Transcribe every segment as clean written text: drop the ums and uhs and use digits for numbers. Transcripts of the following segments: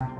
Hello,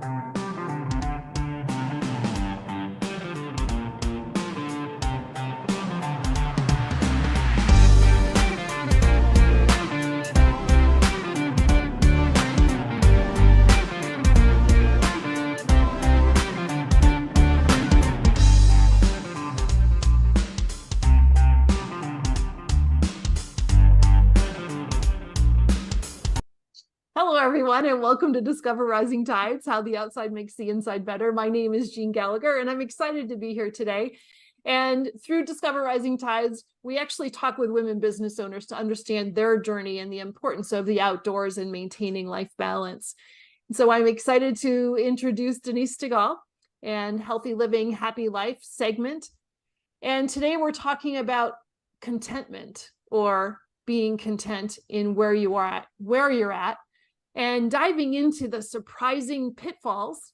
everyone, and welcome to Discover Rising Tides, How the Outside Makes the Inside Better. My name is Jean Gallagher, and I'm excited to be here today. And through Discover Rising Tides, we actually talk with women business owners to understand their journey and the importance of the outdoors and maintaining life balance. So I'm excited to introduce Denise Stegall and Healthy Living, Happy Life segment. And today we're talking about contentment, or being content in where you're at, and diving into the surprising pitfalls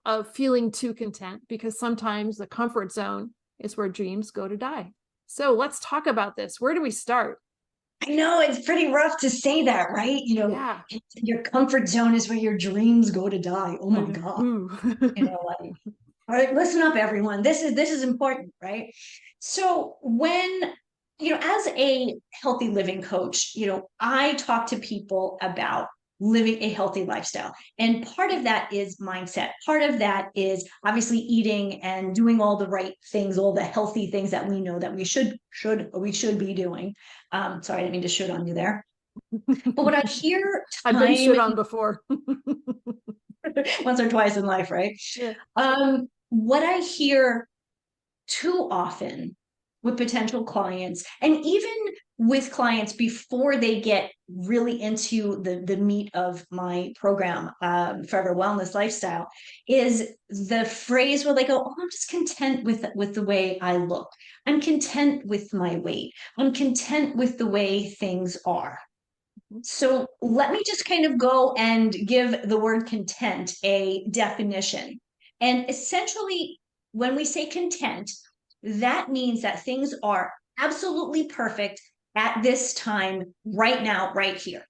of feeling too content, because sometimes the comfort zone is where dreams go to die. So let's talk about this. Where do we start? I know it's pretty rough to say that, right? Yeah. Your comfort zone is where your dreams go to die. Oh my God. Like, all right, listen up, everyone. This is important, right? So when, as a healthy living coach, I talk to people about living a healthy lifestyle. And part of that is mindset. Part of that is obviously eating and doing all the right things, all the healthy things that we know that we should be doing. Sorry, I didn't mean to shoot on you there. But what I hear I've been shit on before. once or twice in life, right? Yeah. What I hear too often with potential clients, and even with clients before they get really into the meat of my program, Forever Wellness Lifestyle, is the phrase where they go, "Oh, I'm just content with the way I look. I'm content with my weight. I'm content with the way things are." So let me just kind of go and give the word content a definition. And essentially, when we say content, that means that things are absolutely perfect at this time, right now, right here.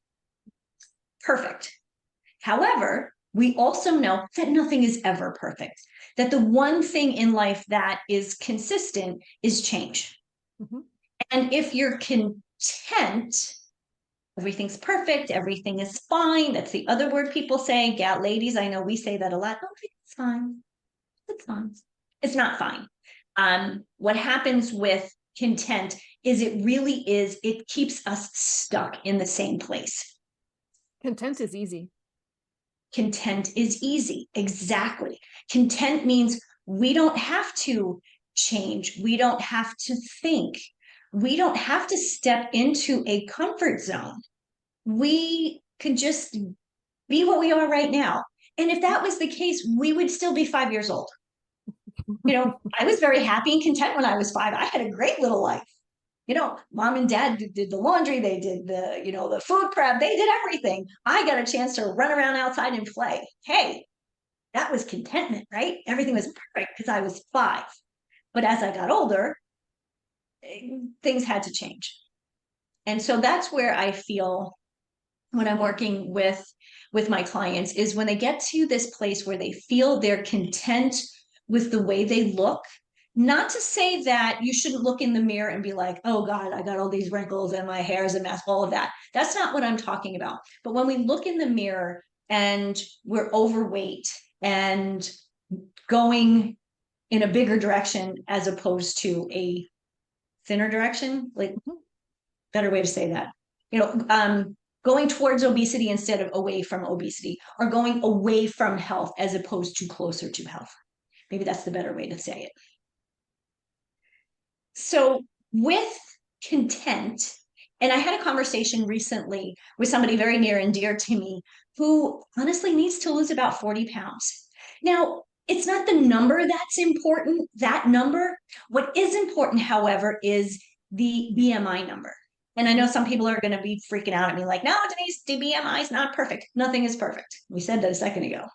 Perfect. However, we also know that nothing is ever perfect, that the one thing in life that is consistent is change. Mm-hmm. And if you're content, everything's perfect, everything is fine. That's the other word people say. Yeah, ladies, I know we say that a lot. Oh, it's fine. It's fine. It's not fine. What happens with content is it keeps us stuck in the same place. Content is easy. Content is easy. Exactly. Content means we don't have to change. We don't have to think. We don't have to step into a comfort zone. We can just be what we are right now. And if that was the case, we would still be 5 years old. I was very happy and content when I was 5. I had a great little life. Mom and dad did the laundry. They did the food prep. They did everything. I got a chance to run around outside and play. Hey, that was contentment, right? Everything was perfect because I was 5. But as I got older, things had to change. And so that's where I feel when I'm working with my clients, is when they get to this place where they feel they're content with the way they look. Not to say that you shouldn't look in the mirror and be like, "Oh God, I got all these wrinkles and my hair is a mess," all of that. That's not what I'm talking about. But when we look in the mirror and we're overweight and going in a bigger direction as opposed to a thinner direction, like, better way to say that, going towards obesity instead of away from obesity, or going away from health as opposed to closer to health. Maybe that's the better way to say it. So with content, and I had a conversation recently with somebody very near and dear to me who honestly needs to lose about 40 pounds. Now, it's not the number that's important, that number. What is important, however, is the BMI number. And I know some people are going to be freaking out at me like, "No, Denise, the BMI is not perfect." Nothing is perfect. We said that a second ago.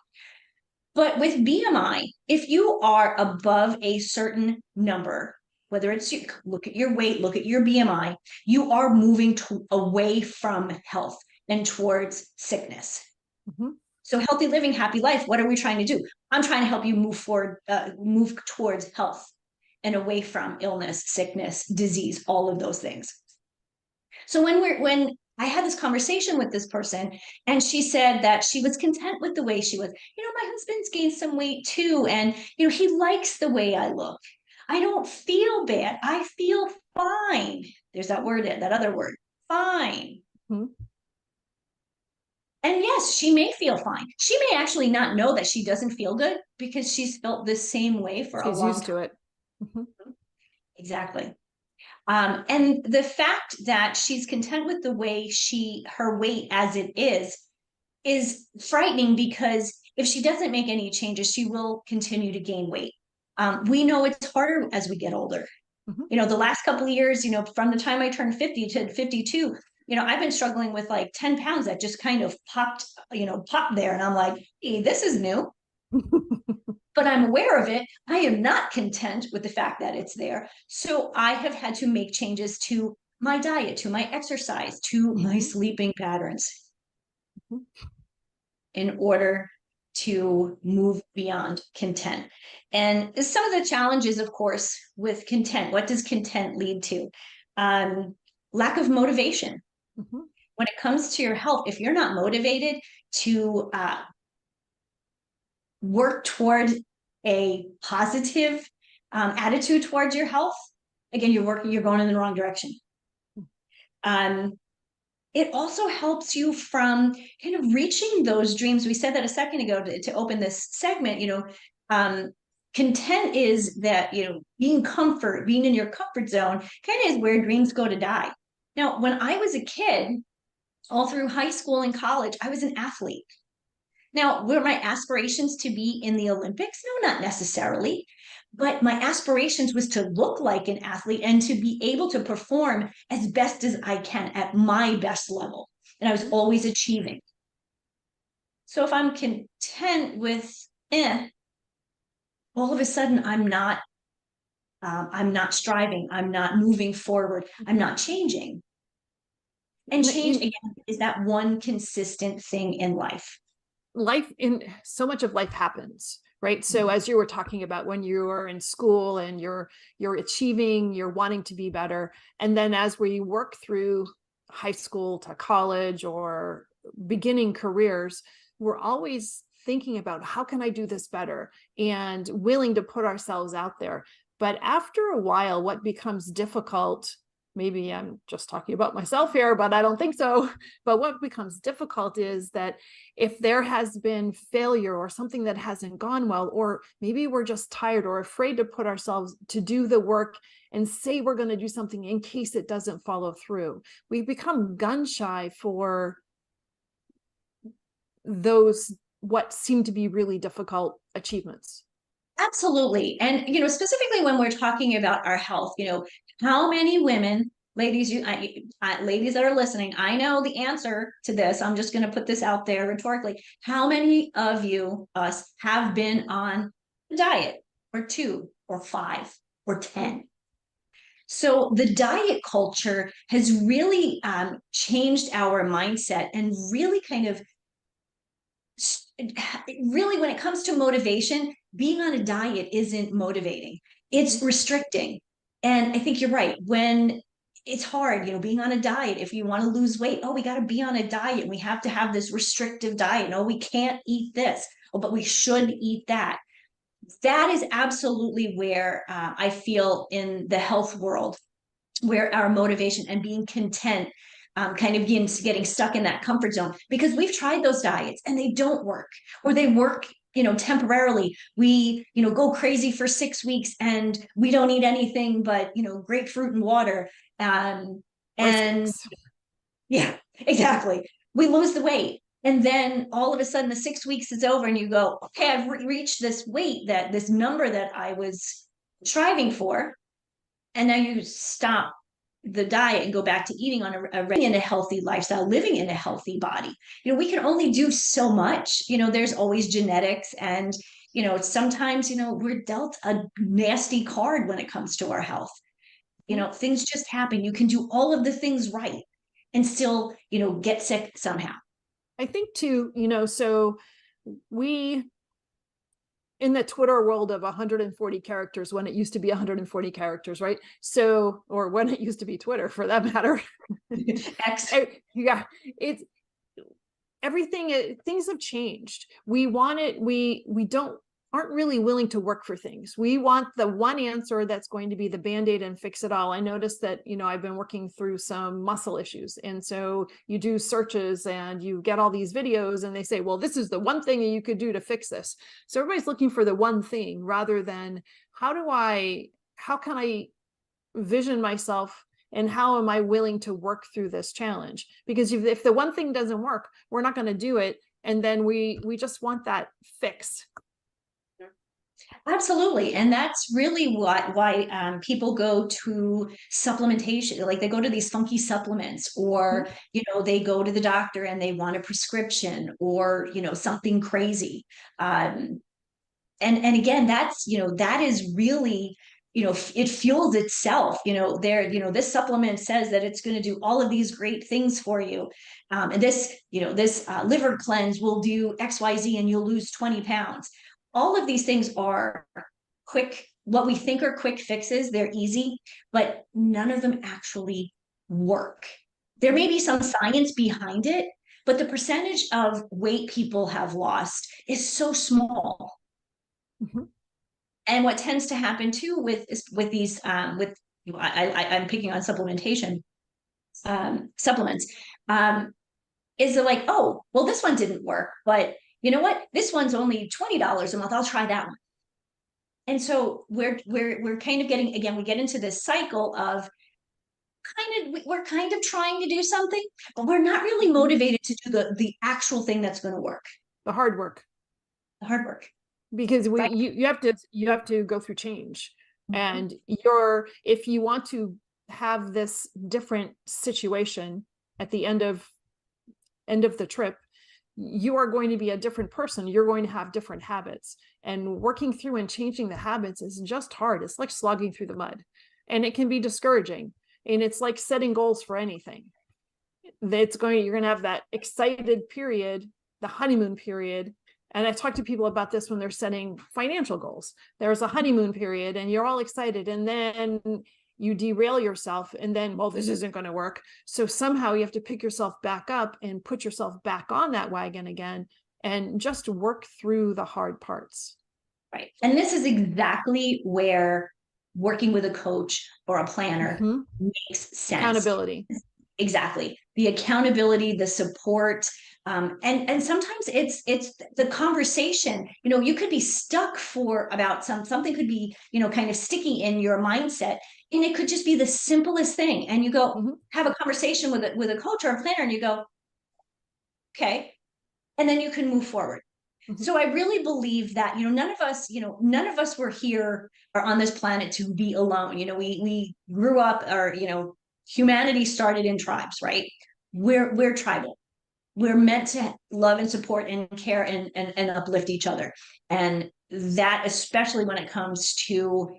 But with BMI, if you are above a certain number, whether it's look at your weight, look at your BMI, you are moving away from health and towards sickness. Mm-hmm. So healthy living, happy life, what are we trying to do? I'm trying to help you move forward, move towards health and away from illness, sickness, disease, all of those things. So when I had this conversation with this person, and she said that she was content with the way she was. My husband's gained some weight too, and he likes the way I look. I don't feel bad. I feel fine. There's that word, that other word, fine. Mhm. And yes, she may feel fine. She may actually not know that she doesn't feel good because she's felt the same way for a She's long used time. to it. Mhm. Exactly. And the fact that she's content with the way her weight as it is frightening, because if she doesn't make any changes, she will continue to gain weight. We know it's harder as we get older. Mhm. The last couple of years, from the time I turned 50 to 52, I've been struggling with like 10 pounds that just kind of popped there. And I'm like, hey, this is new, but I'm aware of it. I am not content with the fact that it's there. So I have had to make changes to my diet, to my exercise, to my sleeping patterns Mhm. in order to move beyond content. And some of the challenges, of course, with content, what does content lead to? Lack of motivation. Mhm. When it comes to your health, if you're not motivated to work toward a positive attitude towards your health, again, you're going in the wrong direction. Um, it also helps you from kind of reaching those dreams. We said that a second ago to open this segment. Content is that, being in your comfort zone kind of is where dreams go to die. Now, when I was a kid, all through high school and college, I was an athlete. Now, were my aspirations to be in the Olympics? No, not necessarily. But my aspirations was to look like an athlete and to be able to perform as best as I can at my best level. And I was always achieving. So if I'm content with all of a sudden I'm not striving, I'm not moving forward, I'm not changing. And change, again, is that one consistent thing in life. So much of life happens, right? So as you were talking about when you are in school and you're achieving, you're wanting to be better, and then as we work through high school to college or beginning careers, we're always thinking about how can I do this better and willing to put ourselves out there. But after a while, what becomes difficult, maybe I'm just talking about myself here, but I don't think so. But what becomes difficult is that if there has been failure or something that hasn't gone well, or maybe we're just tired or afraid to put ourselves to do the work and say we're going to do something in case it doesn't follow through, we become gun shy for those what seem to be really difficult achievements. Absolutely. And, specifically when we're talking about our health, how many women, ladies, ladies that are listening, I know the answer to this. I'm just going to put this out there rhetorically. How many of you, us, have been on a diet or 2 or 5 or 10? So the diet culture has really changed our mindset and really kind of really, when it comes to motivation, being on a diet isn't motivating. It's restricting. And I think you're right. When it's hard, being on a diet, if you want to lose weight, oh, we got to be on a diet. We have to have this restrictive diet. No, we can't eat this. Oh, but we should eat that. That is absolutely where I feel in the health world, where our motivation and being content kind of getting stuck in that comfort zone, because we've tried those diets and they don't work, or they work temporarily. We go crazy for 6 weeks and we don't eat anything but grapefruit and water, and yeah, exactly, we lose the weight, and then all of a sudden the 6 weeks is over and you go, okay, I've reached this weight, that this number that I was striving for, and now you stop the diet and go back to eating on in a healthy lifestyle, living in a healthy body. We can only do so much. There's always genetics, and sometimes we're dealt a nasty card when it comes to our health. Things just happen. You can do all of the things right and still get sick somehow. I think too, so we, in the Twitter world of 140 characters, when it used to be 140 characters, right? So, or when it used to be Twitter for that matter. X. Yeah, it's everything, things have changed. We want it, we aren't really willing to work for things. We want the one answer that's going to be the band-aid and fix it all. I noticed that, I've been working through some muscle issues. And so you do searches and you get all these videos and they say, well, this is the one thing you could do to fix this. So everybody's looking for the one thing rather than how can I vision myself and how am I willing to work through this challenge? Because if the one thing doesn't work, we're not going to do it. And then we just want that fix. Absolutely. And that's really why people go to supplementation. Like they go to these funky supplements, or, they go to the doctor and they want a prescription, or, something crazy. And again, that's, that is really, it fuels itself, this supplement says that it's going to do all of these great things for you. And this liver cleanse will do XYZ and you'll lose 20 pounds. All of these things are quick, what we think are quick fixes. They're easy, but none of them actually work. There may be some science behind it, but the percentage of weight people have lost is so small. Mm-hmm. And what tends to happen too with these, I'm picking on supplementation, supplements, is they're like, oh, well, this one didn't work, but you know what? This one's only $20 a month. I'll try that one. And so we're kind of getting, again, we get into this cycle of we're kind of trying to do something, but we're not really motivated to do the actual thing that's going to work. The hard work. The hard work. Because you have to go through change. Mm-hmm. And if you want to have this different situation at the end of the trip, you are going to be a different person. You're going to have different habits, and working through and changing the habits is just hard. It's like slogging through the mud, and it can be discouraging. And it's like setting goals for anything. You're going to have that excited period, the honeymoon period. And I talk to people about this when they're setting financial goals. There's a honeymoon period and you're all excited, and then you derail yourself, and then, well, this isn't going to work. So somehow you have to pick yourself back up and put yourself back on that wagon again and just work through the hard parts. Right. And this is exactly where working with a coach or a planner makes sense. Accountability. Exactly. The accountability, the support. And sometimes it's the conversation. You could be stuck about something could be, kind of sticky in your mindset, and it could just be the simplest thing. And you go have a conversation with a coach or a planner, and you go, okay, and then you can move forward. Mm-hmm. So I really believe that, none of us were here or on this planet to be alone. We grew up, or, humanity started in tribes, right? We're tribal. We're meant to love and support and care and uplift each other. And that, especially when it comes to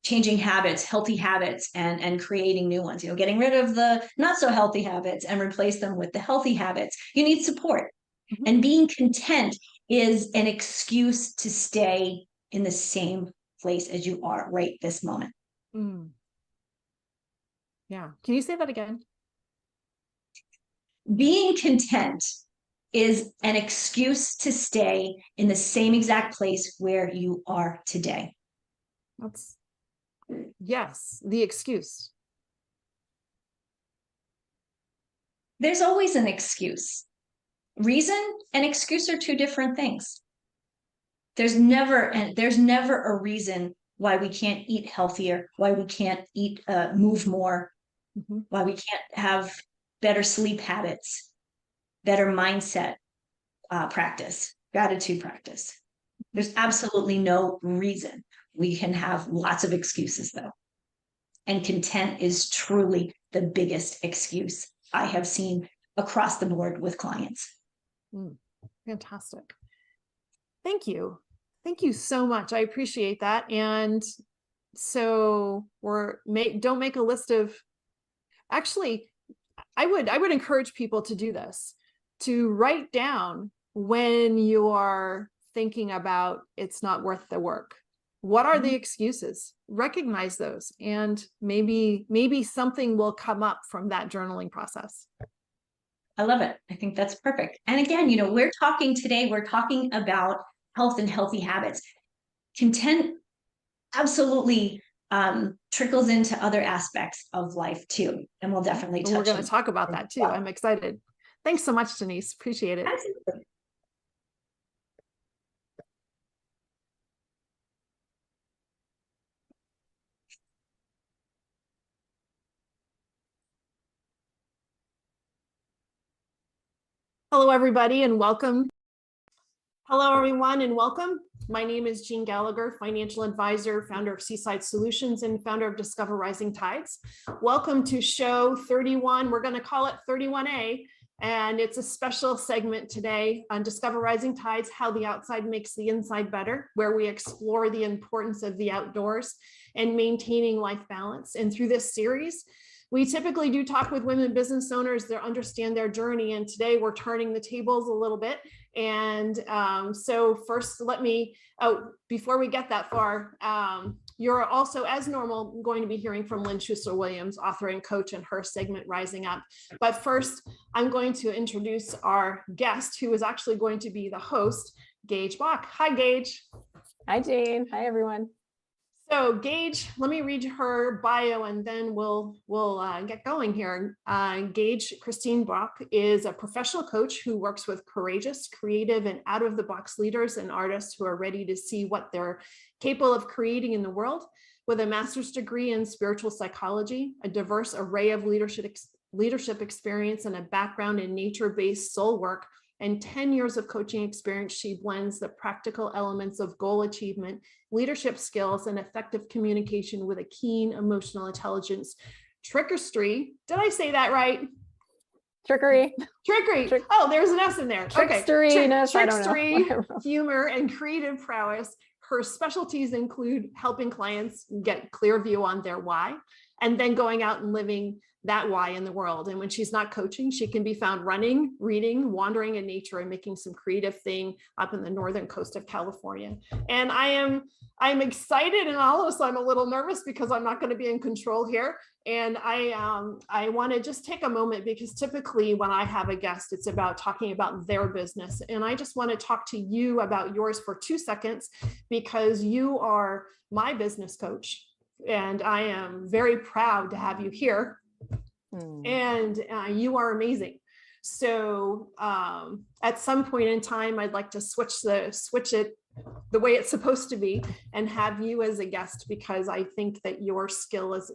changing habits, healthy habits, and creating new ones, getting rid of the not so healthy habits and replace them with the healthy habits. You need support. Mm-hmm. And being content is an excuse to stay in the same place as you are right this moment. Mm. Yeah. Can you say that again? Being content is an excuse to stay in the same exact place where you are today. Yes, the excuse. There's always an excuse. Reason and excuse are two different things. There's never a reason why we can't eat healthier, why we can't move more, why we can't have better sleep habits, better mindset practice, gratitude practice. There's absolutely no reason. We can have lots of excuses though. And content is truly the biggest excuse I have seen across the board with clients. Fantastic. Thank you. Thank you so much. I appreciate that. And so don't make a list of, actually, I would encourage people to do this, to write down when you are thinking about it's not worth the work? What are the excuses? Recognize those, and maybe something will come up from that journaling process. I love it. I think that's perfect. And again, we're talking about health and healthy habits. Content absolutely trickles into other aspects of life too. And we'll definitely touch. We're going to talk about that too. Well. I'm excited. Thanks so much, Denise. Appreciate it. Absolutely. Hello, everybody, and welcome. Hello, everyone, and welcome. My name is Jean Gallagher, financial advisor, founder of Seaside Solutions, and founder of Discover Rising Tides. Welcome to show 31. We're going to call it 31A, and it's a special segment today on Discover Rising Tides, how the outside makes the inside better, where we explore the importance of the outdoors and maintaining life balance. And through this series, we typically do talk with women business owners that understand their journey, and today we're turning the tables a little bit. And so first, before we get that far, you're also, as normal, going to be hearing from Lynn Schuster-Williams, author and coach, in her segment Rising Up. But first, I'm going to introduce our guest, who is actually going to be the host, Gage Bach. Hi, Gage. Hi, Jane. Hi, everyone. So Gage, let me read her bio and then we'll get going here. Gage Christine Bach is a professional coach who works with courageous, creative, and out-of-the-box leaders and artists who are ready to see what they're capable of creating in the world. With a master's degree in spiritual psychology, a diverse array of leadership experience, and a background in nature-based soul work, and 10 years of coaching experience, she blends the practical elements of goal achievement, leadership skills, and effective communication with a keen emotional intelligence. Trickery. Did I say that right? Trickery. Oh, there's an S in there. Trickstery. Okay. Trickstery, humor, and creative prowess. Her specialties include helping clients get clear view on their why, and then going out and living that why in the world. And when she's not coaching, she can be found running, reading, wandering in nature, and making some creative thing up in the northern coast of California. And I'm excited, and also I'm a little nervous because I'm not going to be in control here. And I want to just take a moment, because typically when I have a guest, it's about talking about their business. And I just want to talk to you about yours for 2 seconds, because you are my business coach. And I am very proud to have you here. And you are amazing. So at some point in time, I'd like to switch it the way it's supposed to be and have you as a guest, because I think that your skills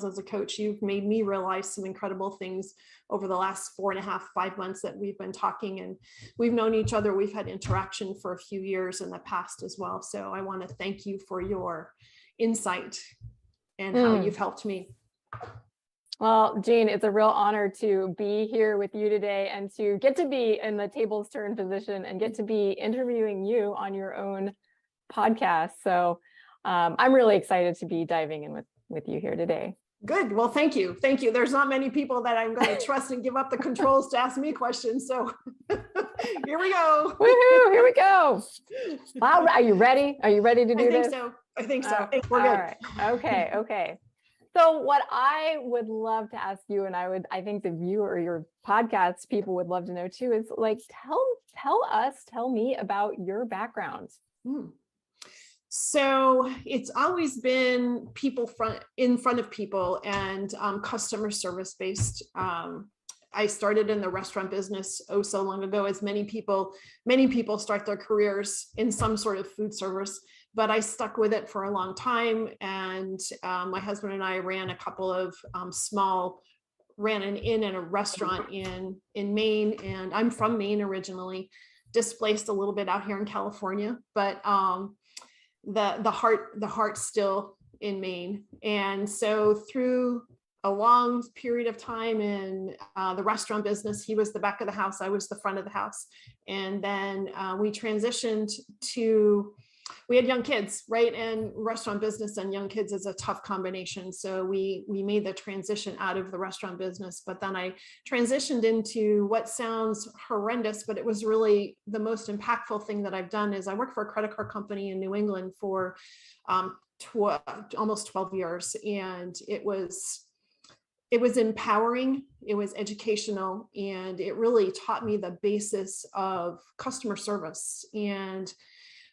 as a coach, you've made me realize some incredible things over the last 4.5, 5 months that we've been talking, and we've known each other. We've had interaction for a few years in the past as well. So I want to thank you for your insight and how you've helped me. Well, Jean, it's a real honor to be here with you today and to get to be in the tables turn position and get to be interviewing you on your own podcast. So I'm really excited to be diving in with you here today. Good. Well, thank you. Thank you. There's not many people that I'm going to trust and give up the controls to ask me questions. So here we go. Woohoo! Here we go. Wow. Are you ready? Are you ready to do this? I think so. We're good. All right. Okay. So what I would love to ask you, and I think the viewer or your podcast people would love to know too, is like, tell me about your background. So it's always been in front of people and customer service based. I started in the restaurant business so long ago, as many people start their careers in some sort of food service. But I stuck with it for a long time. And my husband and I ran a couple of ran an inn and a restaurant in Maine. And I'm from Maine originally, displaced a little bit out here in California, but the heart still in Maine. And so through a long period of time in the restaurant business, he was the back of the house, I was the front of the house. And then we transitioned to we had young kids, right? And restaurant business and young kids is a tough combination. So we made the transition out of the restaurant business, but then I transitioned into what sounds horrendous, but it was really the most impactful thing that I've done is I worked for a credit card company in New England for almost 12 years. And it was empowering, it was educational, and it really taught me the basis of customer service. And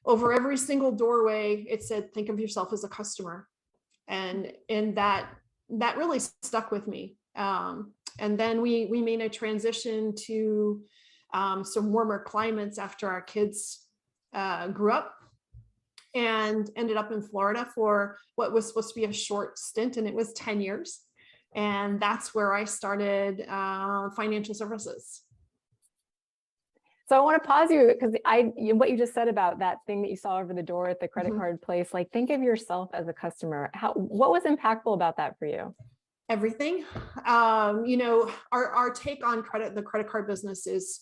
over every single doorway, it said, think of yourself as a customer. And that really stuck with me. And then we made a transition to some warmer climates after our kids grew up, and ended up in Florida for what was supposed to be a short stint, and it was 10 years. And that's where I started financial services. So I want to pause you because what you just said about that thing that you saw over the door at the credit card place, like think of yourself as a customer. What was impactful about that for you? Everything. Our take on the credit card business is,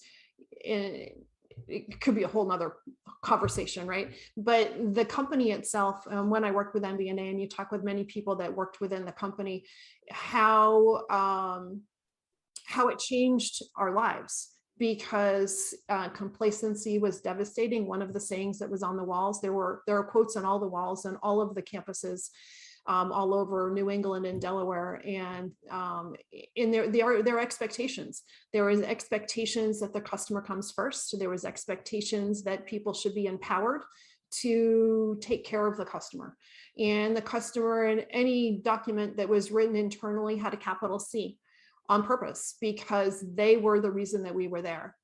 it could be a whole nother conversation, right? But the company itself, when I worked with MBNA, and you talk with many people that worked within the company, how it changed our lives, because complacency was devastating. One of the sayings that was on the walls, there are quotes on all the walls and all of the campuses all over New England and Delaware, and in their expectations. There was expectations that the customer comes first. There was expectations that people should be empowered to take care of the customer. And the customer, in any document that was written internally, had a capital C on purpose, because they were the reason that we were there.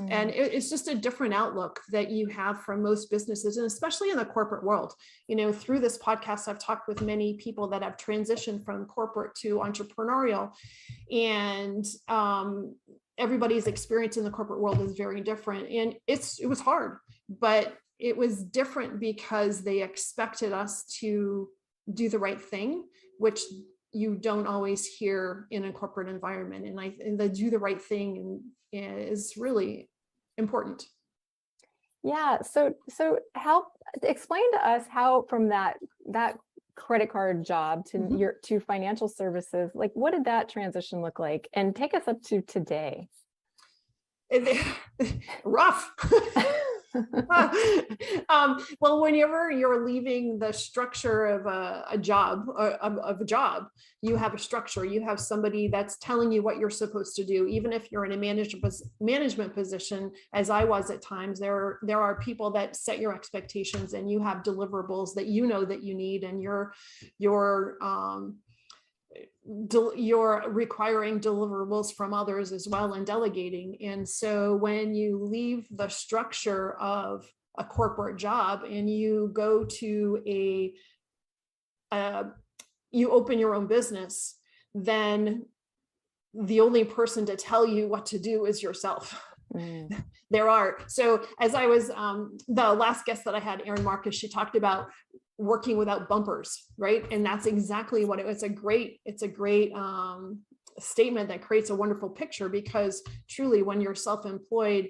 And it's just a different outlook that you have from most businesses, and especially in the corporate world. Through this podcast, I've talked with many people that have transitioned from corporate to entrepreneurial, and everybody's experience in the corporate world is very different. And it was hard, but it was different because they expected us to do the right thing, which you don't always hear in a corporate environment. And the do the right thing is really important. Yeah. So help explain to us how from that credit card job to to financial services, like what did that transition look like? And take us up to today. Rough. Well, whenever you're leaving the structure of a job, you have a structure. You have somebody that's telling you what you're supposed to do. Even if you're in a management position, as I was at times, there are people that set your expectations, and you have deliverables that you know that you need, and you're requiring deliverables from others as well, and delegating. And so when you leave the structure of a corporate job and you go to you open your own business, then the only person to tell you what to do is yourself. So as I was, the last guest that I had, Erin Marcus, she talked about working without bumpers, right? And that's exactly what it's a great statement that creates a wonderful picture, because truly when you're self-employed,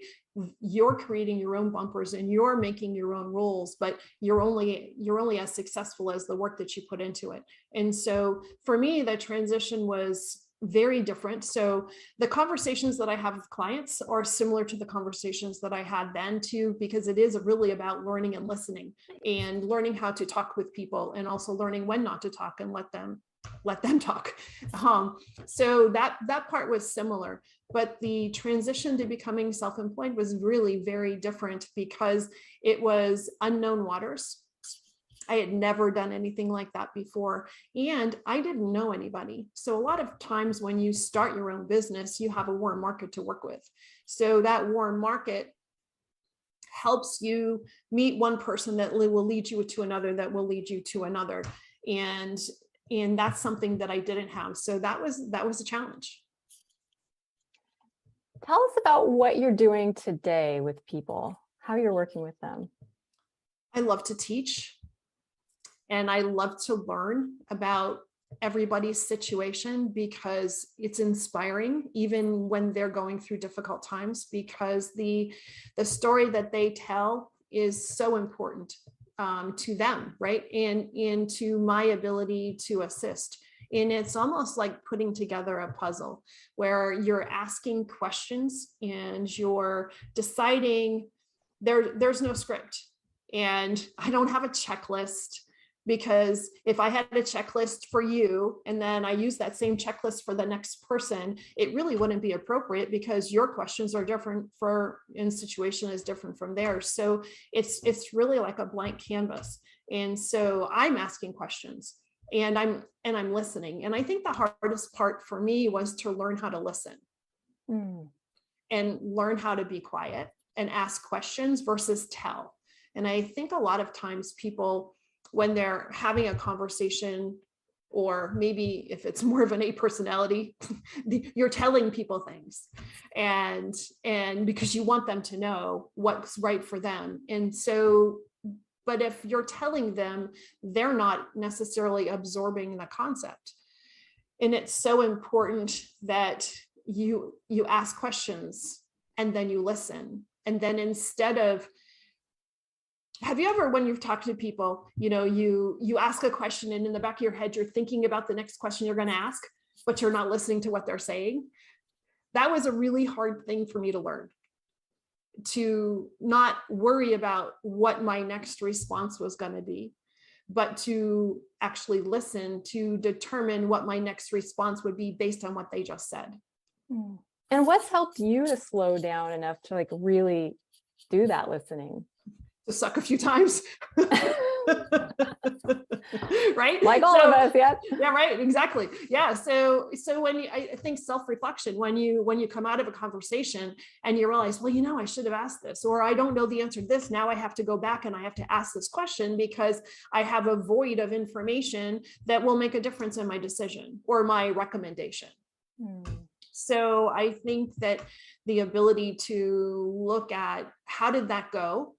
you're creating your own bumpers and you're making your own rules, but you're only as successful as the work that you put into it. And so for me, the transition was very different. So the conversations that I have with clients are similar to the conversations that I had then too, because it is really about learning and listening, and learning how to talk with people, and also learning when not to talk and let them talk. So that part was similar, but the transition to becoming self-employed was really very different, because it was unknown waters. I had never done anything like that before, and I didn't know anybody. So a lot of times when you start your own business, you have a warm market to work with. So that warm market helps you meet one person that will lead you to another, that will lead you to another. And that's something that I didn't have. So that was a challenge. Tell us about what you're doing today with people, how you're working with them. I love to teach. And I love to learn about everybody's situation, because it's inspiring, even when they're going through difficult times, because the story that they tell is so important. to them, right? And to my ability to assist. And it's almost like putting together a puzzle where you're asking questions and you're deciding. There's no script, and I don't have a checklist, because if I had a checklist for you and then I use that same checklist for the next person, it really wouldn't be appropriate, because your questions are different and situation is different from theirs. So it's really like a blank canvas. And so I'm asking questions and I'm listening. And I think the hardest part for me was to learn how to listen and learn how to be quiet and ask questions versus tell. And I think a lot of times people, when they're having a conversation, or maybe if it's more of an A personality, you're telling people things and because you want them to know what's right for them. And so, but if you're telling them, they're not necessarily absorbing the concept. And it's so important that you ask questions and then you listen. And then instead of, have you ever, when you've talked to people, you ask a question and in the back of your head, you're thinking about the next question you're going to ask, but you're not listening to what they're saying? That was a really hard thing for me to learn, to not worry about what my next response was going to be, but to actually listen to determine what my next response would be based on what they just said. And what's helped you to slow down enough to like really do that listening? To suck a few times. Right? Like all of us, yeah. Yeah, right. Exactly. Yeah. So when I think self-reflection, when you come out of a conversation and you realize, well, I should have asked this, or I don't know the answer to this. Now I have to go back and I have to ask this question because I have a void of information that will make a difference in my decision or my recommendation. So I think that the ability to look at how did that go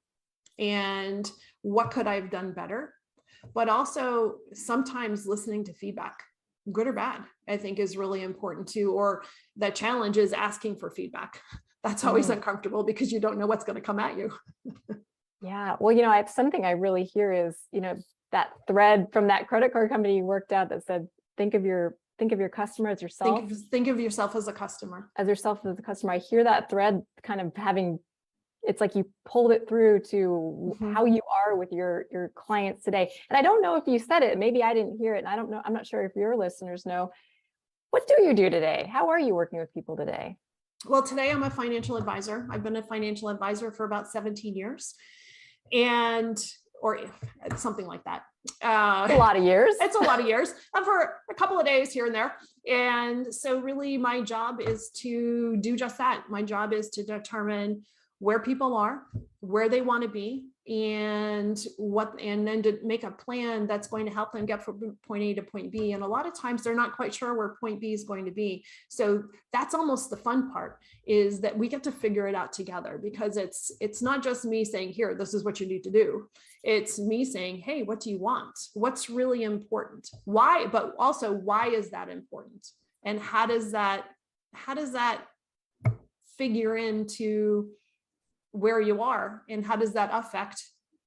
and what could I have done better, but also sometimes listening to feedback, good or bad, I think is really important too. Or the challenge is asking for feedback. That's always uncomfortable because you don't know what's going to come at you. Yeah. Well, I have something I really hear is, that thread from that credit card company you worked at that said, think of your customer as yourself. Think of yourself as a customer. As yourself as a customer. I hear that thread kind of having, it's like you pulled it through to how you are with your clients today. And I don't know if you said it, maybe I didn't hear it. And I don't know, I'm not sure if your listeners know. What do you do today? How are you working with people today? Well, today I'm a financial advisor. I've been a financial advisor for about 17 years or something like that. A lot of years. It's a lot of years for a couple of days here and there. And so really my job is to do just that. My job is to determine where people are, where they want to be, and then to make a plan that's going to help them get from point A to point B. And a lot of times they're not quite sure where point B is going to be. So that's almost the fun part, is that we get to figure it out together, because it's not just me saying, here, this is what you need to do. It's me saying, hey, what do you want? What's really important? Why? But also, why is that important? And how does that figure into where you are, and how does that affect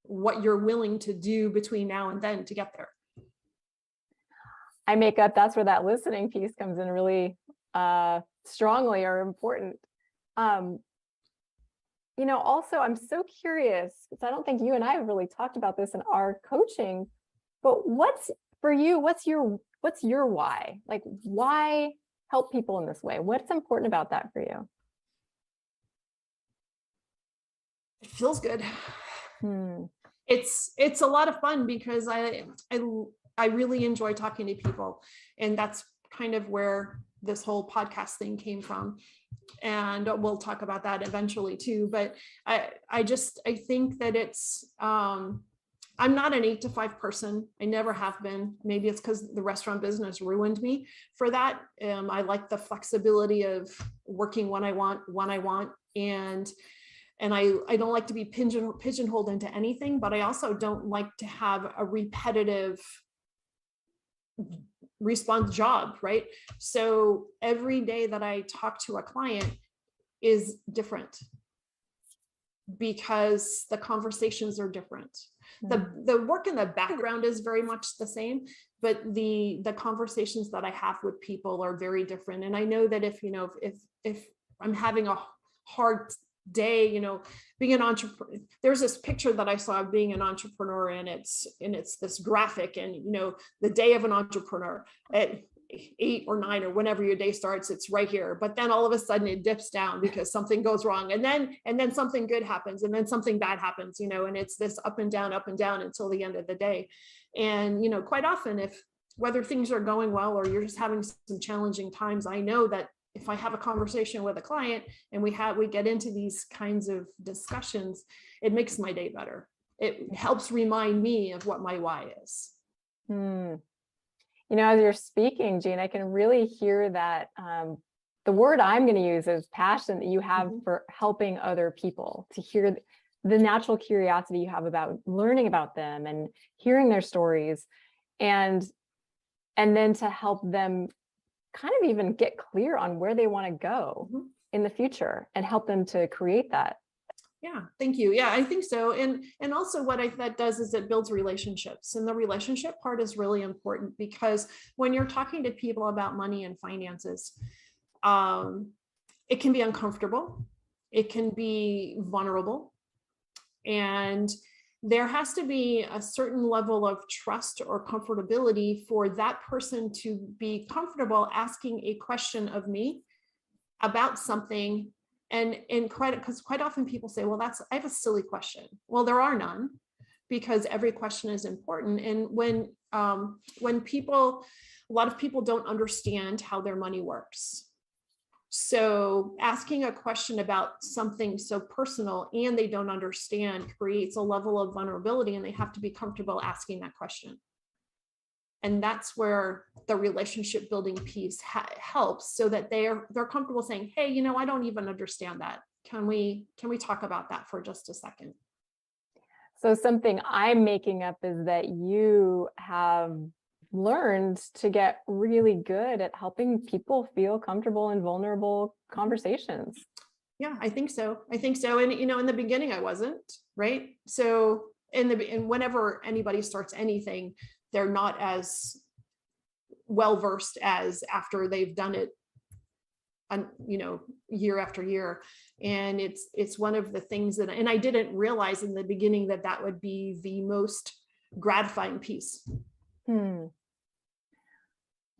what you're willing to do between now and then to get there? I make up, that's where that listening piece comes in really strongly or important. Also, I'm so curious, because I don't think you and I have really talked about this in our coaching, but what's your why? Like, why help people in this way? What's important about that for you? It feels good. It's a lot of fun because I really enjoy talking to people, and that's kind of where this whole podcast thing came from. And we'll talk about that eventually too. But I think that it's I'm not an 8 to 5 person. I never have been. Maybe it's because the restaurant business ruined me for that. I like the flexibility of working when I want, and I don't like to be pigeonholed into anything, but I also don't like to have a repetitive response job, right? So every day that I talk to a client is different, because the conversations are different. The work in the background is very much the same, but the conversations that I have with people are very different. And I know that if I'm having a hard day, being an entrepreneur, there's this picture that I saw of being an entrepreneur, and it's this graphic, and the day of an entrepreneur at 8 or 9 or whenever your day starts, it's right here. But then all of a sudden it dips down because something goes wrong, and then something good happens, and then something bad happens, and it's this up and down until the end of the day. And quite often, whether things are going well or you're just having some challenging times, I know that if I have a conversation with a client and we get into these kinds of discussions, it makes my day better. It helps remind me of what my why is. As you're speaking, Jean, I can really hear that the word I'm going to use is passion that you have for helping other people, to hear the natural curiosity you have about learning about them and hearing their stories, and then to help them kind of even get clear on where they want to go in the future and help them to create that. Yeah, thank you. Yeah, I think so. And also that does is it builds relationships. And the relationship part is really important, because when you're talking to people about money and finances, it can be uncomfortable. It can be vulnerable. And there has to be a certain level of trust or comfortability for that person to be comfortable asking a question of me about something. And because quite often people say, well, I have a silly question. Well, there are none, because every question is important. And when a lot of people don't understand how their money works. So asking a question about something so personal and they don't understand creates a level of vulnerability, and they have to be comfortable asking that question. And that's where the relationship building piece helps, so that they're comfortable saying, hey, I don't even understand that. Can we talk about that for just a second? So something I'm making up is that you have learned to get really good at helping people feel comfortable in vulnerable conversations. Yeah, I think so. And in the beginning I wasn't, right? So and whenever anybody starts anything, they're not as well versed as after they've done it, year after year. And it's one of the things that, and I didn't realize in the beginning that would be the most gratifying piece.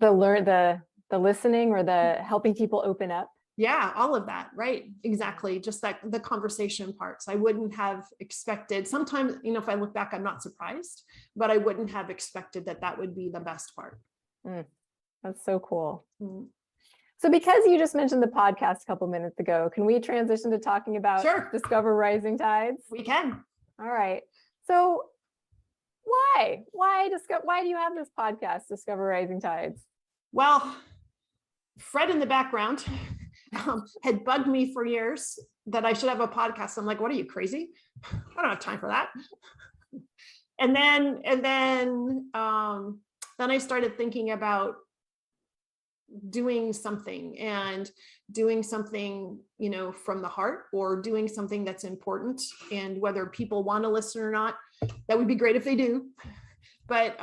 The listening, or the helping people open up. Yeah, all of that, right? Exactly. Just like the conversation parts. I wouldn't have expected. Sometimes, if I look back, I'm not surprised, but I wouldn't have expected that would be the best part. That's so cool. So because you just mentioned the podcast a couple minutes ago, can we transition to talking about Discover Rising Tides? We can. All right. So why do you have this podcast, Discover Rising Tides? Well, Fred in the background had bugged me for years that I should have a podcast. I'm like, what are you, crazy? I don't have time for that. And then I started thinking about doing something from the heart, or doing something that's important, and whether people want to listen or not, that would be great if they do. But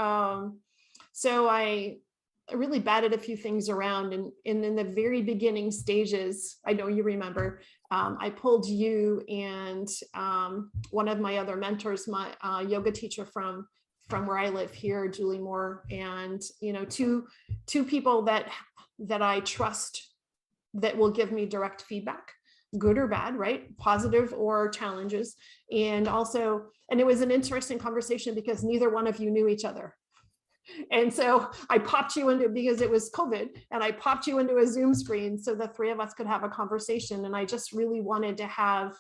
so I really batted a few things around, and in the very beginning stages, I know you remember, I pulled you and one of my other mentors, my yoga teacher from where I live here, Julie Moore, and two people that I trust that will give me direct feedback, good or bad, right? Positive or challenges. And it was an interesting conversation because neither one of you knew each other. And so I popped you into, because it was COVID, and I popped you into a Zoom screen so the three of us could have a conversation. And I just really wanted to have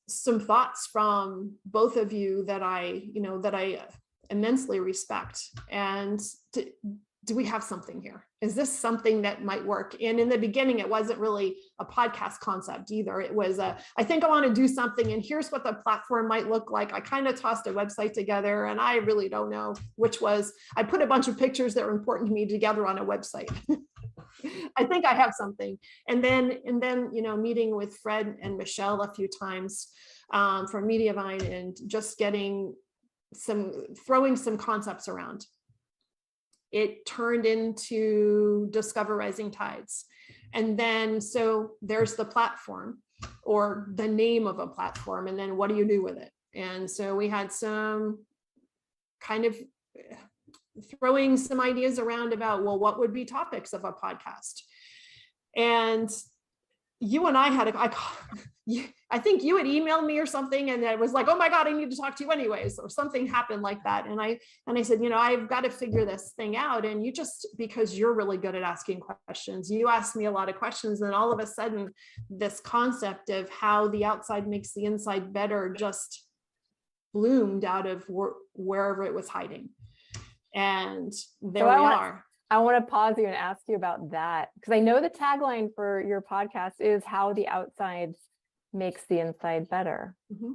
some thoughts from both of you that I immensely respect. And do we have something here? Is this something that might work? And in the beginning, it wasn't really a podcast concept either. It was I think I want to do something, and here's what the platform might look like. I kind of tossed a website together, and I really don't know which was. I put a bunch of pictures that were important to me together on a website. I think I have something. And then meeting with Fred and Michelle a few times, from Mediavine, and just throwing some concepts around. It turned into Discover Rising Tides. And then, so there's the platform, or the name of a platform, and then what do you do with it? And so we had some kind of throwing some ideas around about, well, what would be topics of a podcast? And you and I had I think you had emailed me or something, and it was like, oh my God, I need to talk to you anyways, or something happened like that. And I said, I've got to figure this thing out. And you just, because you're really good at asking questions, you asked me a lot of questions, and all of a sudden this concept of how the outside makes the inside better just bloomed out of wherever it was hiding. And there we are. I want to pause you and ask you about that, because I know the tagline for your podcast is how the outside makes the inside better. Mm-hmm.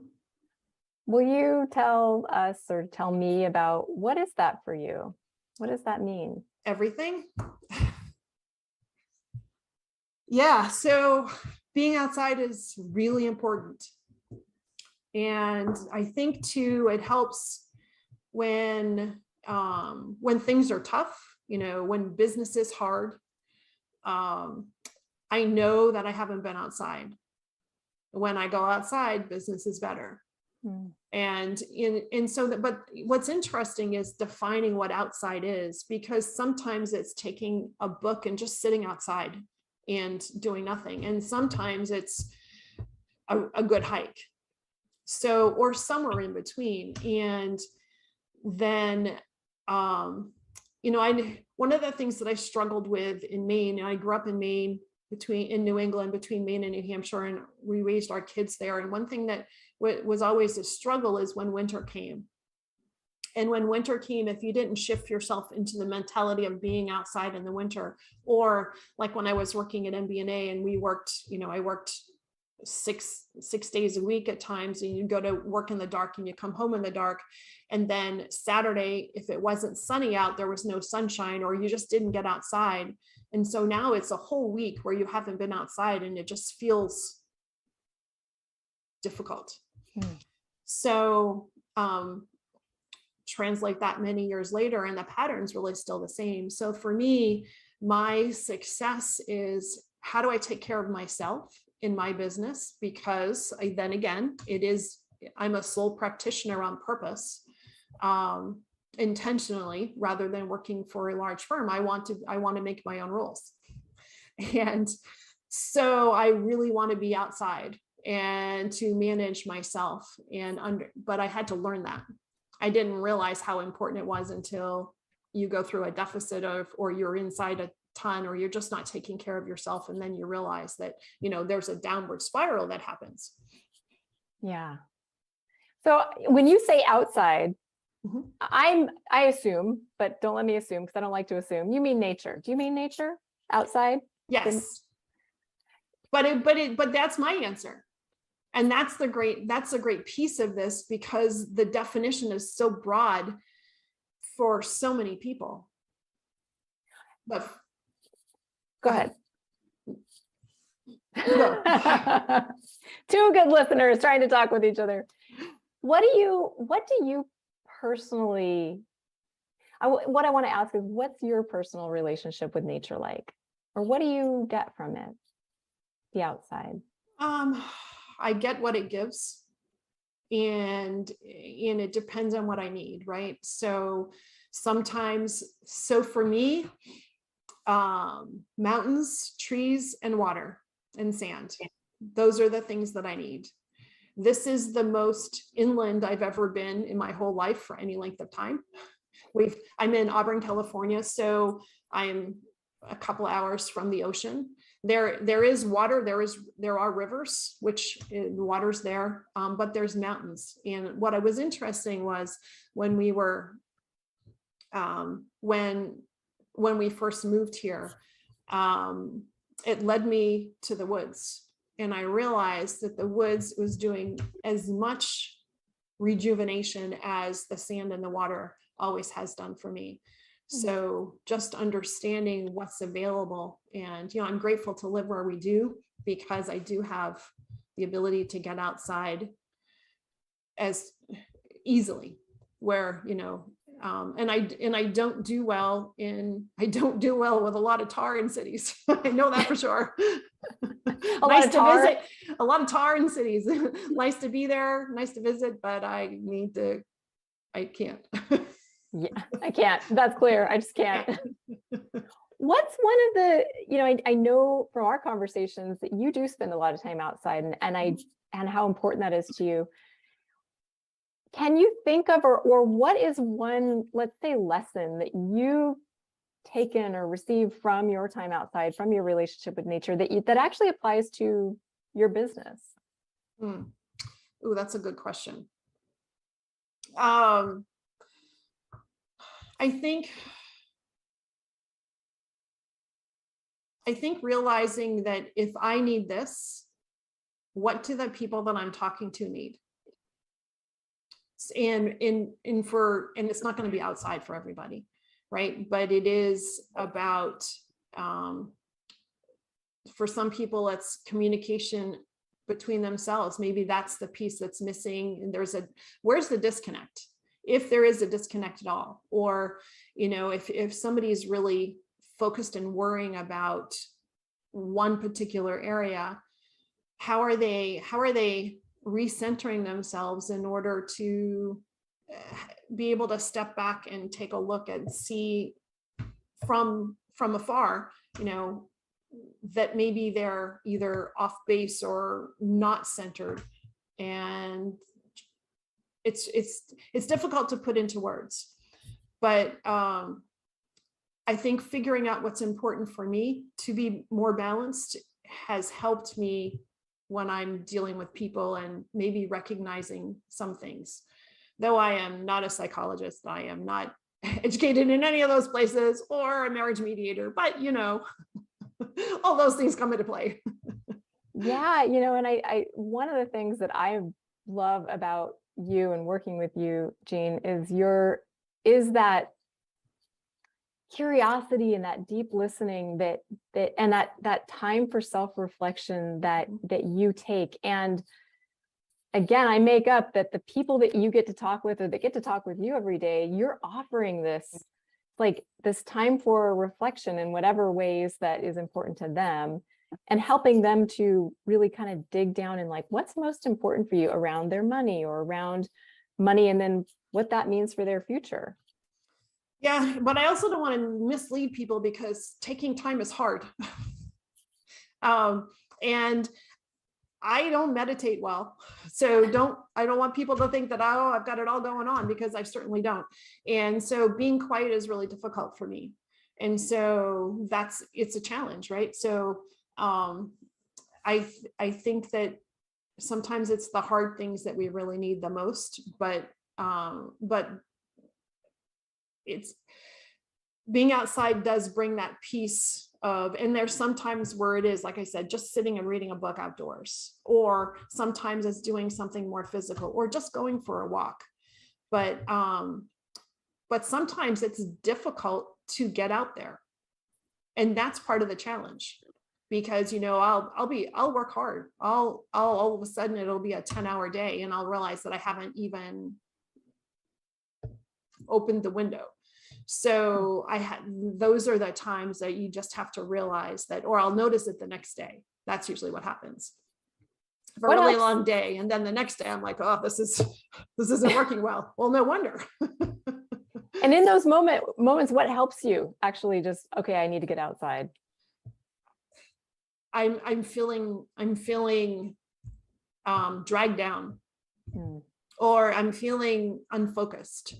Will you tell us, or tell me about, what is that for you? What does that mean? Everything. Yeah. So being outside is really important. And I think too, it helps when things are tough, when business is hard. I know that I haven't been outside. When I go outside, business is better. And but what's interesting is defining what outside is, because sometimes it's taking a book and just sitting outside and doing nothing. And sometimes it's a good hike. So, or somewhere in between. And then, one of the things that I struggled with in Maine, and I grew up in Maine, in New England, between Maine and New Hampshire, and we raised our kids there. And one thing that was always a struggle is when winter came. And when winter came, if you didn't shift yourself into the mentality of being outside in the winter, or like when I was working at MBNA and I worked 6 days a week at times, and you go to work in the dark and you come home in the dark. And then Saturday, if it wasn't sunny out, there was no sunshine, or you just didn't get outside. And so now it's a whole week where you haven't been outside, and it just feels difficult. So translate that many years later, and the pattern's really still the same. So for me, my success is, how do I take care of myself in my business? Because then again, I'm a sole practitioner on purpose, intentionally, rather than working for a large firm. I want to make my own rules. And so I really want to be outside and to manage myself, but I had to learn that. I didn't realize how important it was until you go through a deficit or you're inside a ton, or you're just not taking care of yourself. And then you realize that, there's a downward spiral that happens. Yeah. So when you say outside, mm-hmm. I assume, but don't let me assume, because I don't like to assume, you mean nature. Do you mean nature outside? Yes. But that's my answer. And that's a great piece of this, because the definition is so broad for so many people. But go ahead. Two good listeners trying to talk with each other. What do you personally, what I want to ask is, what's your personal relationship with nature like? Or what do you get from it, the outside? I get what it gives, and it depends on what I need, right? So sometimes, for me, mountains, trees, and water and sand. Those are the things that I need. This is the most inland I've ever been in my whole life for any length of time. I'm in Auburn, California, so I'm a couple hours from the ocean. There is water, there are rivers, which water's there, but there's mountains. And what I was interesting was when we were, when we first moved here, it led me to the woods. And I realized that the woods was doing as much rejuvenation as the sand and the water always has done for me. So just understanding what's available, and I'm grateful to live where we do, because I do have the ability to get outside as easily, where, and I don't do well with a lot of tar in cities. I know that for sure. Nice to visit, a lot of tar in cities. Nice to be there, nice to visit, but I can't. Yeah, I can't. That's clear. I just can't. What's one of the, I know from our conversations that you do spend a lot of time outside, and how important that is to you. Can you think of, or what is one, let's say, lesson that you've taken or received from your time outside, from your relationship with nature, that actually applies to your business? Ooh, that's a good question. I think realizing that if I need this, what do the people that I'm talking to need? And it's not going to be outside for everybody, right? But it is about, for some people, it's communication between themselves. Maybe that's the piece that's missing. And where's the disconnect? If there is a disconnect at all, or, if somebody's really focused and worrying about one particular area, how are they recentering themselves in order to be able to step back and take a look and see from afar, that maybe they're either off base or not centered. And it's difficult to put into words, but I think figuring out what's important for me to be more balanced has helped me when I'm dealing with people, and maybe recognizing some things. Though I am not a psychologist, I am not educated in any of those places, or a marriage mediator, but all those things come into play. Yeah, and I one of the things that I love about you and working with you, Jean, is that curiosity and that deep listening and that time for self-reflection that you take. And again, I make up that the people that you get to talk with, or that get to talk with you every day, you're offering this time for reflection in whatever ways that is important to them, and helping them to really kind of dig down in what's most important for you around their money, or around money, and then what that means for their future. Yeah, but I also don't want to mislead people, because taking time is hard. And I don't meditate well. So I don't want people to think that, oh, I've got it all going on, because I certainly don't. And so being quiet is really difficult for me. And so it's a challenge, right? So I think that sometimes it's the hard things that we really need the most, but it's being outside does bring that piece of, and there's sometimes where it is, like I said, just sitting and reading a book outdoors, or sometimes it's doing something more physical, or just going for a walk. But sometimes it's difficult to get out there. And that's part of the challenge, because, I'll work hard. I'll all of a sudden it'll be a 10-hour day, and I'll realize that I haven't even opened the window. So those are the times that you just have to realize that, or I'll notice it the next day. That's usually what happens. For a really long day, and then the next day I'm like, oh, this isn't working well. Well, no wonder. And in those moments, what helps you actually just, okay, I need to get outside? I'm feeling dragged down. Or I'm feeling unfocused,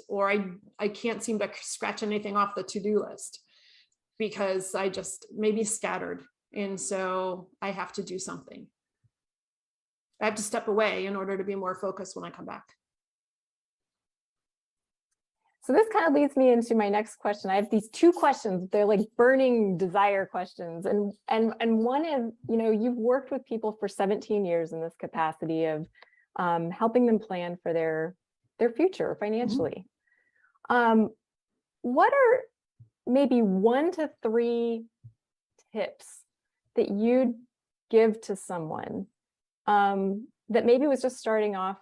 or I can't seem to scratch anything off the to-do list, because I just maybe scattered. And so I have to do something. I have to step away in order to be more focused when I come back. So this kind of leads me into my next question. I have these two questions. They're like burning desire questions. And one is, you've worked with people for 17 years in this capacity of helping them plan for their future financially. What are maybe 1 to 3 tips that you'd give to someone that maybe was just starting off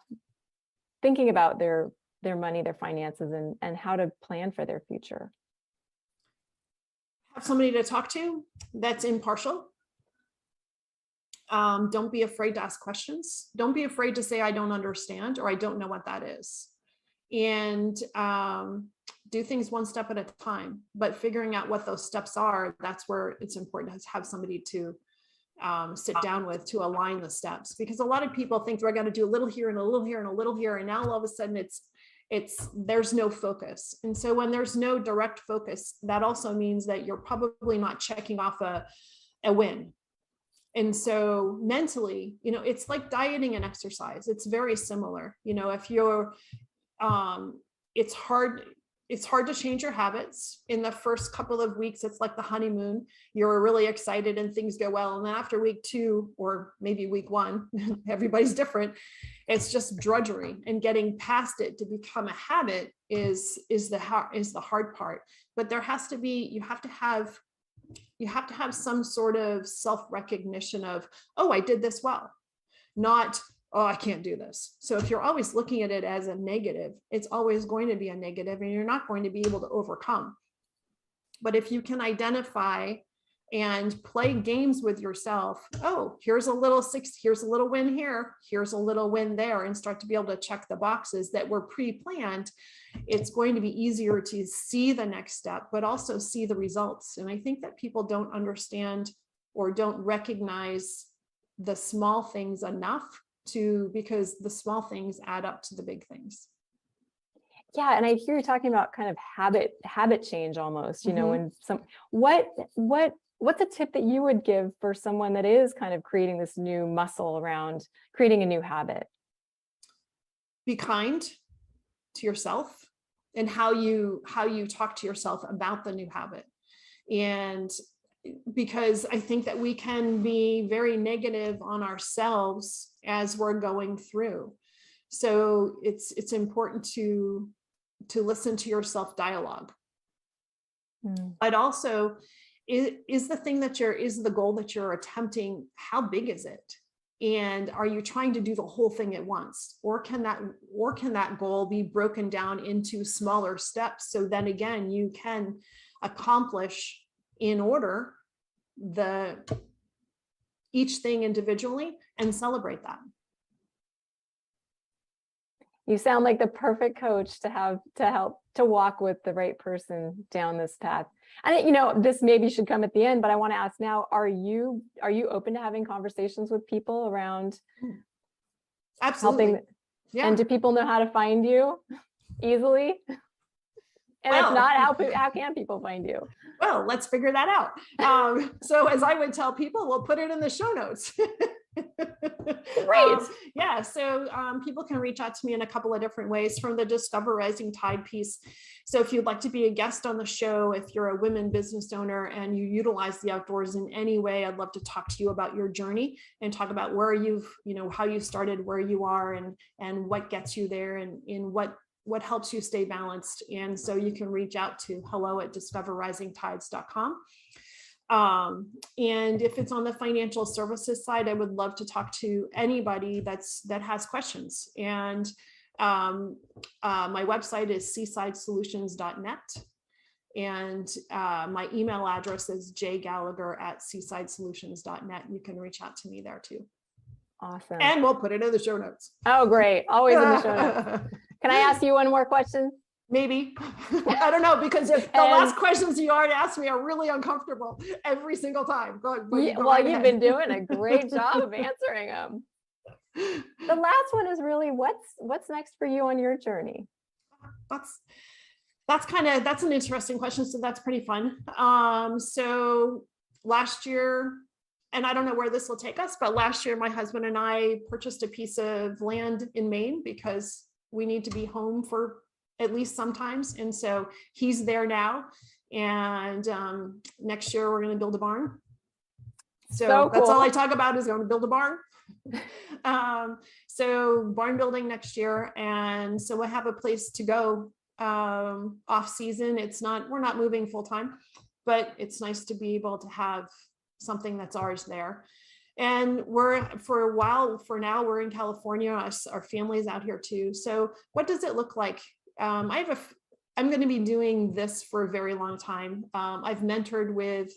thinking about their money, their finances, and how to plan for their future? Have somebody to talk to that's impartial. Don't be afraid to ask questions. Don't be afraid to say, I don't understand, or I don't know what that is. And do things one step at a time, but figuring out what those steps are, that's where it's important to have somebody to sit down with to align the steps. Because a lot of people think they're going to do a little here and a little here and a little here. And now all of a sudden there's no focus. And so when there's no direct focus, that also means that you're probably not checking off a win. And so mentally, it's like dieting and exercise. It's very similar. If you're, it's hard to change your habits. In the first couple of weeks, it's like the honeymoon. You're really excited and things go well. And then after week 2, or maybe week 1, everybody's different. It's just drudgery, and getting past it to become a habit is the hard part. But there has to be, you have to have some sort of self-recognition of, oh, I did this well, not, oh, I can't do this. So if you're always looking at it as a negative, it's always going to be a negative, and you're not going to be able to overcome. But if you can identify and play games with yourself, oh, here's a little win here, here's a little win there, and start to be able to check the boxes that were pre-planned, it's going to be easier to see the next step, but also see the results. And I think that people don't understand or don't recognize the small things enough because the small things add up to the big things. Yeah. And I hear you talking about kind of habit change almost, when what's a tip that you would give for someone that is kind of creating this new muscle around creating a new habit? Be kind to yourself and how you talk to yourself about the new habit. And because I think that we can be very negative on ourselves as we're going through. So it's important to listen to your self-dialogue. But also, is the goal that you're attempting, how big is it? And are you trying to do the whole thing at once? Or can that goal be broken down into smaller steps? So then again, you can accomplish in order each thing individually and celebrate that. You sound like the perfect coach to help to walk with the right person down this path. And this maybe should come at the end, but I want to ask now, are you open to having conversations with people around Absolutely helping? Yeah. And do people know how to find you easily? And if not, how can people find you? Well, let's figure that out. So as I would tell people, we'll put it in the show notes. Great. Yeah. So people can reach out to me in a couple of different ways from the Discover Rising Tide piece. So if you'd like to be a guest on the show, if you're a women business owner and you utilize the outdoors in any way, I'd love to talk to you about your journey and talk about where how you started, where you are, and what gets you there, and in what helps you stay balanced. And so you can reach out to hello@discoverrisingtides.com. And if it's on the financial services side, I would love to talk to anybody that has questions. And my website is seasidesolutions.net. And my email address is jgallagher@seasidesolutions.net. You can reach out to me there too. Awesome. And we'll put it in the show notes. Oh, great. Always in the show notes. Can I ask you one more question? Maybe. I don't know, because the last questions you already asked me are really uncomfortable every single time. You've been doing a great job of answering them. The last one is really, what's next for you on your journey? That's an interesting question. So that's pretty fun. So last year, and I don't know where this will take us, but last year my husband and I purchased a piece of land in Maine because we need to be home for at least sometimes. And so he's there now. And next year we're going to build a barn. So cool. That's all I talk about, is going to build a barn. So barn building next year. And so we'll have a place to go off season. We're not moving full time, but it's nice to be able to have something that's ours there. And for now, we're in California. Our family's out here too. So what does it look like? I'm going to be doing this for a very long time. I've mentored with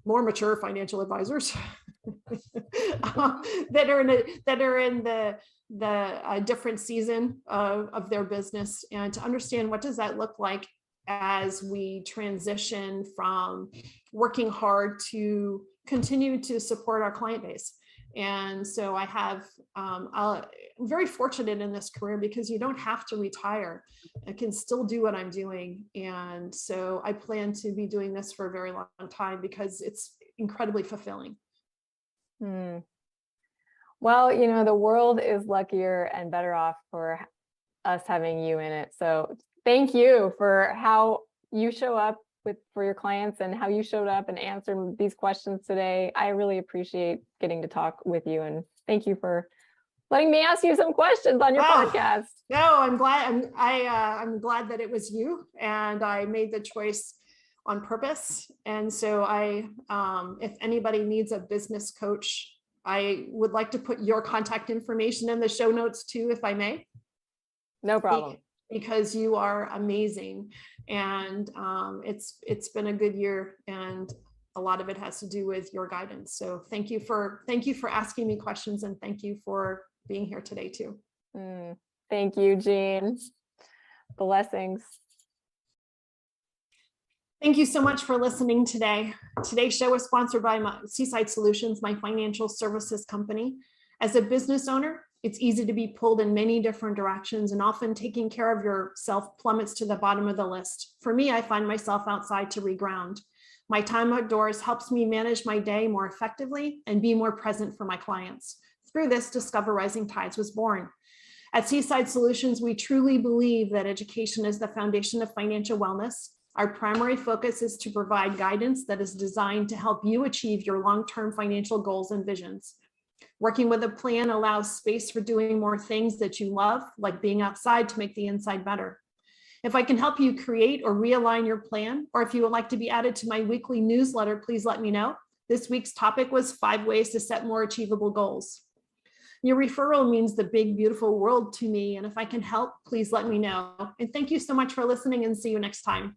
more mature financial advisors that are in the different season of their business, and to understand what does that look like as we transition from working hard to continue to support our client base. And so I'm very fortunate in this career because you don't have to retire. I can still do what I'm doing. And so I plan to be doing this for a very long time because it's incredibly fulfilling. Well, the world is luckier and better off for us having you in it. So thank you for how you show up for your clients and how you showed up and answered these questions today. I really appreciate getting to talk with you, and thank you for letting me ask you some questions on your podcast. No, I'm glad. I'm glad that it was you, and I made the choice on purpose. And so if anybody needs a business coach, I would like to put your contact information in the show notes too, if I may. No problem. Because you are amazing, and it's been a good year, and a lot of it has to do with your guidance. So thank you for asking me questions, and thank you for being here today too. Thank you, Jean. Blessings. Thank you so much for listening today. Today's show is sponsored by Seaside Solutions, my financial services company. As a business owner, it's easy to be pulled in many different directions, and often taking care of yourself plummets to the bottom of the list. For me, I find myself outside to reground. My time outdoors helps me manage my day more effectively and be more present for my clients. Through this, Discover Rising Tides was born. At Seaside Solutions, we truly believe that education is the foundation of financial wellness. Our primary focus is to provide guidance that is designed to help you achieve your long-term financial goals and visions. Working with a plan allows space for doing more things that you love, like being outside to make the inside better. If I can help you create or realign your plan, or if you would like to be added to my weekly newsletter, please let me know. This week's topic was 5 ways to set more achievable goals. Your referral means the big, beautiful world to me, and if I can help, please let me know. And thank you so much for listening, and see you next time.